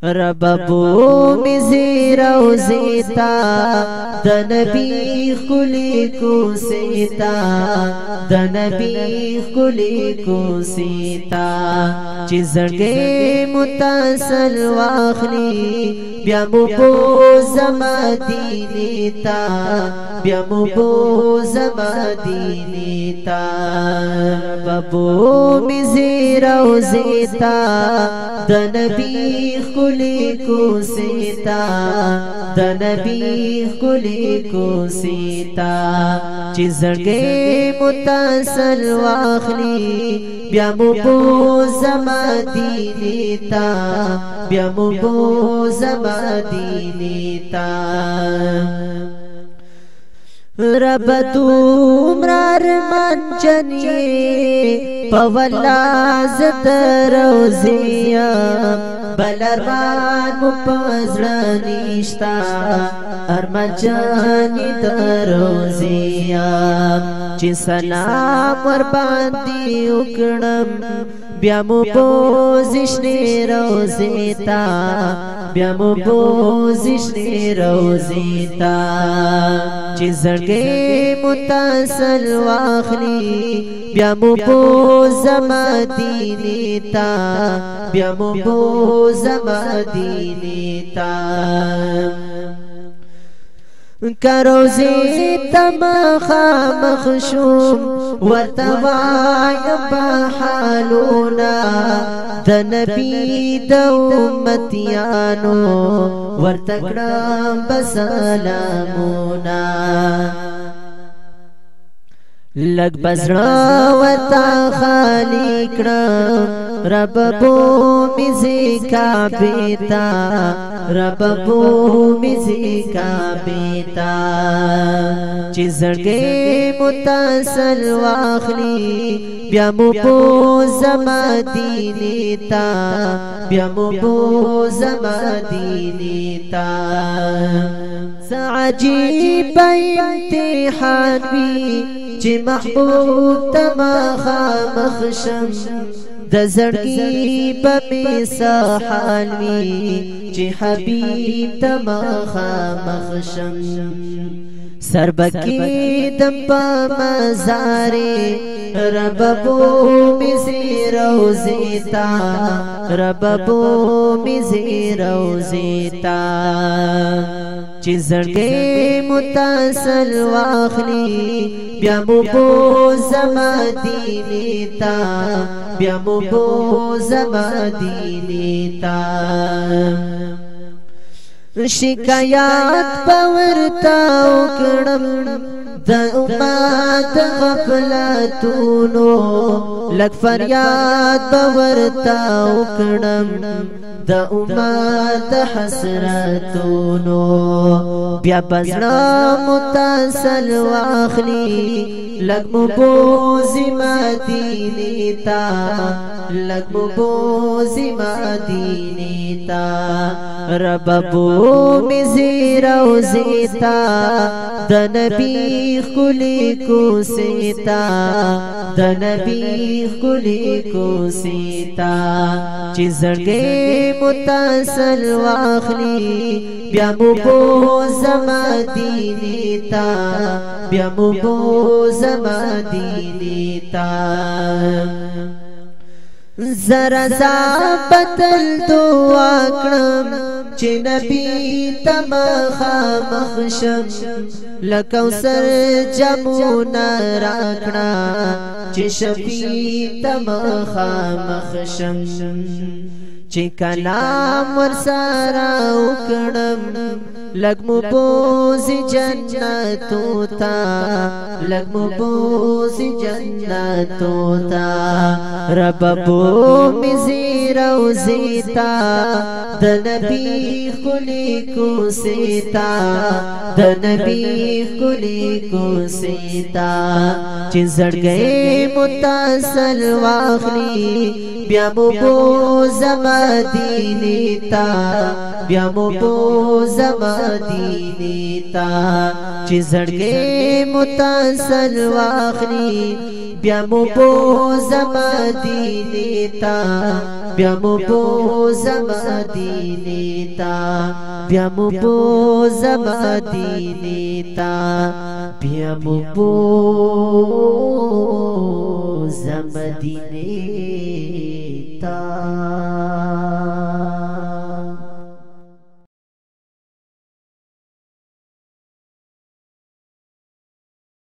رب بومی زیر و زیتا د نبی خلی کو سیتا د نبی خلی کو سیتا چی زنگی متاثل واخلی بیا مو بوزم دینی تا بیا مو بوزم دینی تا رب بومی زیر و زیتا د نبی خلی کو سیتا د نبی خلی کو سیتا چی زنگی متاثل واخلی بیا مو بوزم دینی تا بیا مو بوزم دینی تا رب دومرار منجنی پولا زد روزیا بلرمان مپزرانیشتا ارمجانی دروزیا چی سلام ور باندی اکڑم بیا مو بوزشنی روزیتا بیا مو بوزشنی روزیتا چی زنگی متاثل واخلی بیا مو بوزم دینی تا بیا مو بوزم دینی تا کروزی تمخامخ شوم ورتوایم بحالونا د نبی د امتیانو ورتکرم بسلامونا لگ بزرا ورتا خالی کرم رب بومی زیکا بیتا رب بومی زیکا بیتا چی زنگی متاثل واخلی بیا مو بوزم دینی تا بیا مو بوزم دینی تا سعجیب امتحان بی چی محبوب تمخامخ شم د زړګي په مثال وی چې حبيب تمخامخ شم سربکی دم په مزارې رب بومی زیر و زیتا رب بومی زیر و زیتا چی زړګي متاثل واخلی بیا مو بوزم دینی تا بیا مو بوزم دینی تا شکایات پورتا وکړم د امت غفلتونو لک فریاد پورتا وکړم د امت حسرتونو بیا بزړه متاثل واخلی لک مو بوزم دینی تا لک مو بوزم دینی تا رب بومی زیر و زیتا د نبی خلی کو سیتا د نبی خلی کو سیتا چی زنگی متاثل واخلی بیا مو بوزم دینی تا بیا مو بوزم دینی تا زرا زابتل دعا کړم چې نبی تمخامخ شم لکوثر جمونا راکړه چې شفیع تمخامخ شم چې کلام ورسره وکړم لګ مو بوزي جنتو تا لګ مو بوزي جنتو تا رب بومی زیر و زیتا د نبی خلی کو سیتا د نبی خلی کو سیتا چې زړګي متاثل واخلی بیا مو بوزم دینی تا بیا مو بوزم دینی تا چې زړګي متاثل واخلی بیا مو بوز مدینه تا بیا مو بوز مدینه تا بیا مو بوز مدینه تا بیا مو بوز مدینه تا.